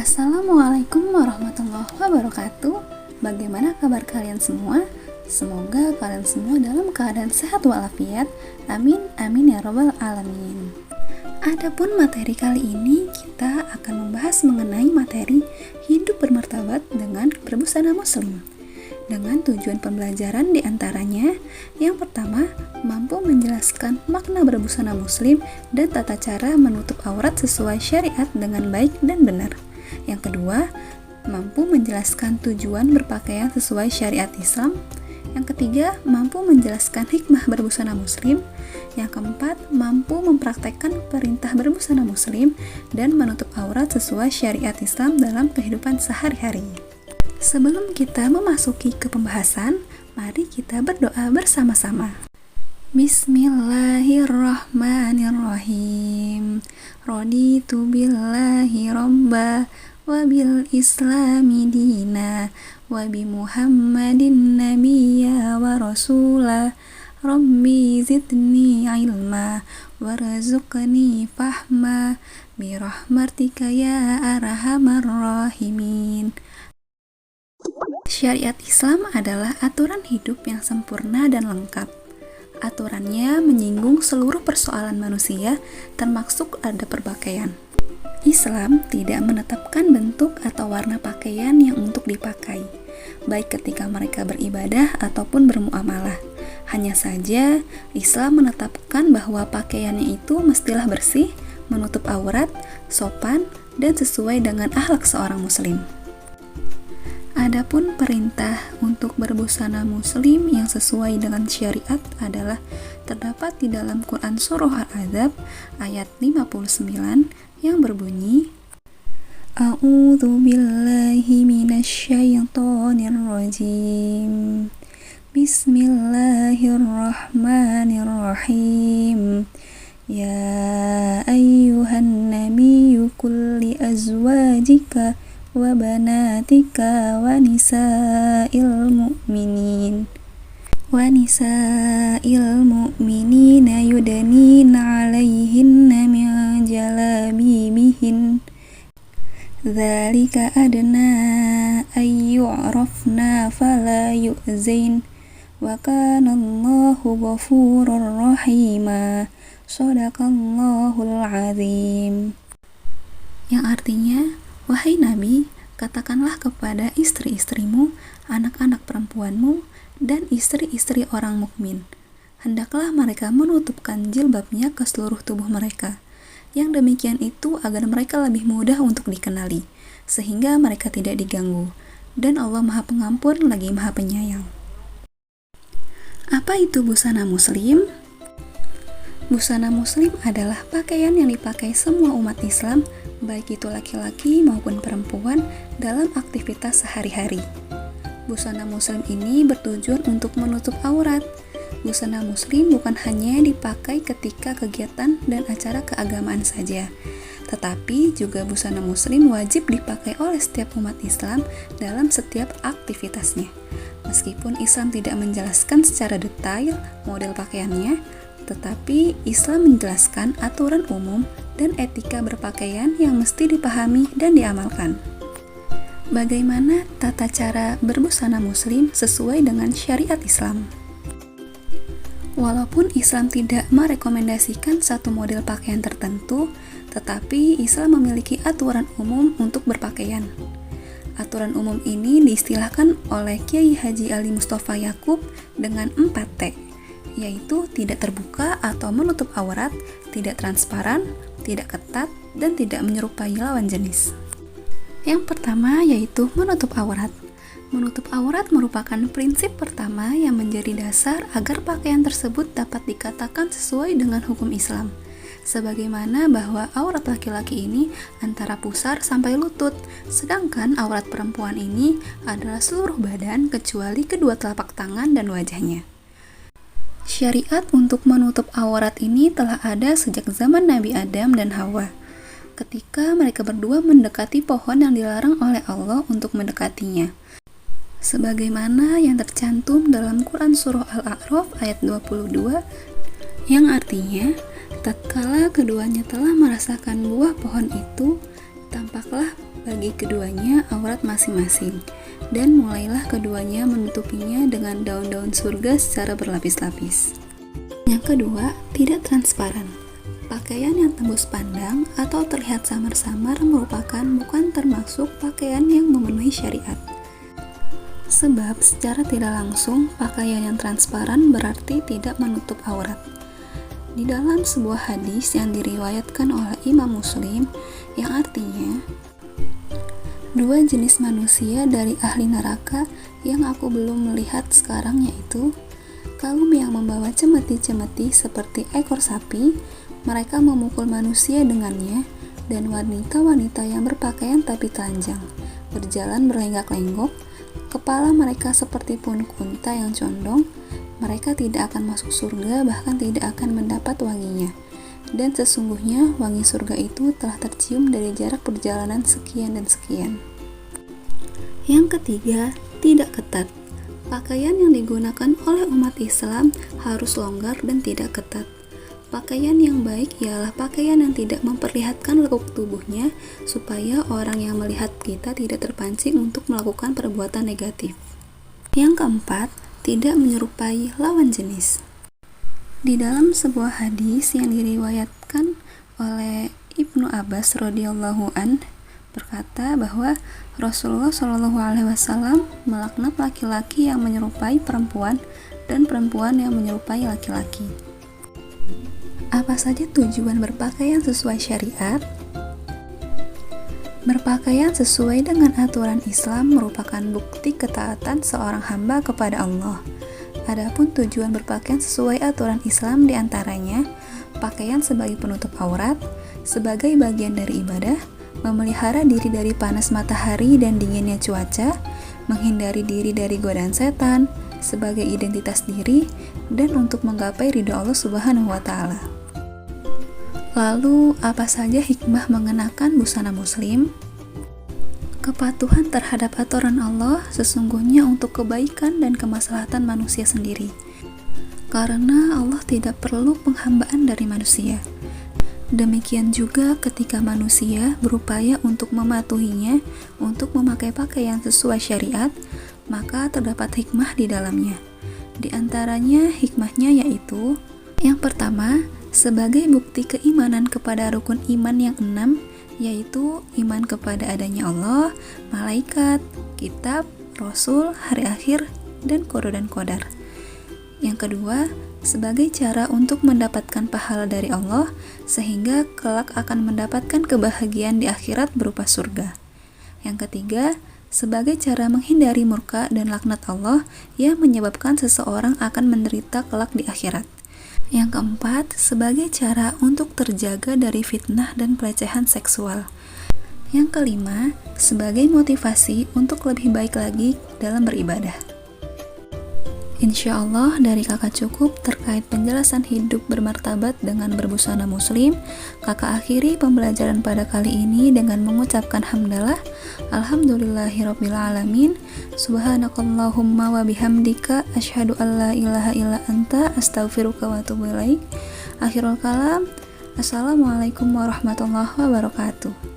Assalamualaikum warahmatullahi wabarakatuh. Bagaimana kabar kalian semua? Semoga kalian semua dalam keadaan sehat walafiat. Amin, amin ya robbal alamin. Adapun materi kali ini kita akan membahas mengenai materi hidup bermartabat dengan berbusana muslim. Dengan tujuan pembelajaran diantaranya, yang pertama, mampu menjelaskan makna berbusana muslim dan tata cara menutup aurat sesuai syariat dengan baik dan benar. Yang kedua, mampu menjelaskan tujuan berpakaian sesuai syariat Islam. Yang ketiga, mampu menjelaskan hikmah berbusana muslim. Yang keempat, mampu mempraktekkan perintah berbusana muslim dan menutup aurat sesuai syariat Islam dalam kehidupan sehari-hari. Sebelum kita memasuki ke pembahasan, mari kita berdoa bersama-sama. Bismillahirrahmanirrahim. Raditu billahi robba wa bil islami dina wa bi muhammadin nabiyya wa rasula. Rabbi zidni ilma warzuqni fahma bi rahmatika ya arhamar rahimin. Syariat Islam adalah aturan hidup yang sempurna dan lengkap. Aturannya menyinggung seluruh persoalan manusia, termasuk ada berpakaian. Islam tidak menetapkan bentuk atau warna pakaian yang untuk dipakai, baik ketika mereka beribadah ataupun bermuamalah. Hanya saja, Islam menetapkan bahwa pakaiannya itu mestilah bersih, menutup aurat, sopan, dan sesuai dengan akhlak seorang muslim. Adapun perintah untuk berbusana muslim yang sesuai dengan syariat adalah terdapat di dalam Quran Surah Al-Ahzab ayat 59 yang berbunyi, A'udzu billahi minasyaitonir rajim. Bismillahirrahmanirrahim. Ya ayyuhan nabiyyu qul li azwajika wa banatika wa nisa'il mu'minina yudnina 'alaihinna min jalabibihin dzalika adna ay yu'rafna fala yu'zain wa kana Allahu ghafurur rahima. Shadaqallahul azim. Yang artinya, wahai Nabi, katakanlah kepada istri-istrimu, anak-anak perempuanmu, dan istri-istri orang mukmin, hendaklah mereka menutupkan jilbabnya ke seluruh tubuh mereka. Yang demikian itu agar mereka lebih mudah untuk dikenali, sehingga mereka tidak diganggu. Dan Allah Maha Pengampun lagi Maha Penyayang. Apa itu busana muslim? Busana muslim adalah pakaian yang dipakai semua umat Islam, baik itu laki-laki maupun perempuan, dalam aktivitas sehari-hari. Busana muslim ini bertujuan untuk menutup aurat. Busana muslim bukan hanya dipakai ketika kegiatan dan acara keagamaan saja, tetapi juga busana muslim wajib dipakai oleh setiap umat Islam dalam setiap aktivitasnya. Meskipun Islam tidak menjelaskan secara detail model pakaiannya, tetapi Islam menjelaskan aturan umum dan etika berpakaian yang mesti dipahami dan diamalkan. Bagaimana tata cara berbusana muslim sesuai dengan syariat Islam? Walaupun Islam tidak merekomendasikan satu model pakaian tertentu, tetapi Islam memiliki aturan umum untuk berpakaian. Aturan umum ini diistilahkan oleh Kiai Haji Ali Mustafa Yakub dengan 4T, yaitu tidak terbuka atau menutup aurat, tidak transparan, tidak ketat, dan tidak menyerupai lawan jenis. Yang pertama yaitu menutup aurat. Menutup aurat merupakan prinsip pertama yang menjadi dasar agar pakaian tersebut dapat dikatakan sesuai dengan hukum Islam. Sebagaimana bahwa aurat laki-laki ini antara pusar sampai lutut, sedangkan aurat perempuan ini adalah seluruh badan kecuali kedua telapak tangan dan wajahnya. Syariat untuk menutup aurat ini telah ada sejak zaman Nabi Adam dan Hawa, ketika mereka berdua mendekati pohon yang dilarang oleh Allah untuk mendekatinya. Sebagaimana yang tercantum dalam Quran Surah Al-A'raf ayat 22, yang artinya, tatkala keduanya telah merasakan buah pohon itu, Tampaklah bagi keduanya aurat masing-masing, dan mulailah keduanya menutupinya dengan daun-daun surga secara berlapis-lapis. Yang kedua, tidak transparan. Pakaian yang tembus pandang atau terlihat samar-samar merupakan bukan termasuk pakaian yang memenuhi syariat. Sebab secara tidak langsung, pakaian yang transparan berarti tidak menutup aurat. Di dalam sebuah hadis yang diriwayatkan oleh Imam Muslim, yang artinya, dua jenis manusia dari ahli neraka yang aku belum melihat sekarang, yaitu kaum yang membawa cemeti-cemeti seperti ekor sapi, mereka memukul manusia dengannya, dan wanita-wanita yang berpakaian tapi telanjang, berjalan berlenggak-lenggok, kepala mereka seperti punuk unta yang condong, mereka tidak akan masuk surga, bahkan tidak akan mendapat wanginya. Dan sesungguhnya wangi surga itu telah tercium dari jarak perjalanan sekian dan sekian. Yang ketiga, tidak ketat. Pakaian yang digunakan oleh umat Islam harus longgar dan tidak ketat. Pakaian yang baik ialah pakaian yang tidak memperlihatkan lekuk tubuhnya, supaya orang yang melihat kita tidak terpancing untuk melakukan perbuatan negatif. Yang keempat, tidak menyerupai lawan jenis. Di dalam sebuah hadis yang diriwayatkan oleh Ibnu Abbas radhiyallahu an berkata bahwa Rasulullah Shallallahu alaihi wasallam melaknat laki-laki yang menyerupai perempuan dan perempuan yang menyerupai laki-laki. Apa saja tujuan berpakaian sesuai syariat? Berpakaian sesuai dengan aturan Islam merupakan bukti ketaatan seorang hamba kepada Allah. Adapun tujuan berpakaian sesuai aturan Islam diantaranya, pakaian sebagai penutup aurat, sebagai bagian dari ibadah, memelihara diri dari panas matahari dan dinginnya cuaca, menghindari diri dari godaan setan, sebagai identitas diri, dan untuk menggapai ridho Allah Subhanahu wa Ta'ala. Lalu, apa saja hikmah mengenakan busana muslim? Kepatuhan terhadap aturan Allah sesungguhnya untuk kebaikan dan kemaslahatan manusia sendiri. Karena Allah tidak perlu penghambaan dari manusia. Demikian juga ketika manusia berupaya untuk mematuhinya, untuk memakai pakaian sesuai syariat, maka terdapat hikmah di dalamnya. Di antaranya hikmahnya yaitu, yang pertama, sebagai bukti keimanan kepada rukun iman yang 6, yaitu iman kepada adanya Allah, malaikat, kitab, rasul, hari akhir, dan qada dan qadar. Yang kedua, sebagai cara untuk mendapatkan pahala dari Allah, sehingga kelak akan mendapatkan kebahagiaan di akhirat berupa surga. Yang ketiga, sebagai cara menghindari murka dan laknat Allah yang menyebabkan seseorang akan menderita kelak di akhirat. Yang keempat, sebagai cara untuk terjaga dari fitnah dan pelecehan seksual. Yang kelima, sebagai motivasi untuk lebih baik lagi dalam beribadah. Insya Allah dari kakak cukup terkait penjelasan hidup bermartabat dengan berbusana muslim. Kakak akhiri pembelajaran pada kali ini dengan mengucapkan hamdalah, alhamdulillahirrabbilalamin, subhanakallahumma wa bihamdika, asyhadu an la ilaha illa anta, astaghfiruka wa atubu ilaik. Akhirul kalam, assalamualaikum warahmatullahi wabarakatuh.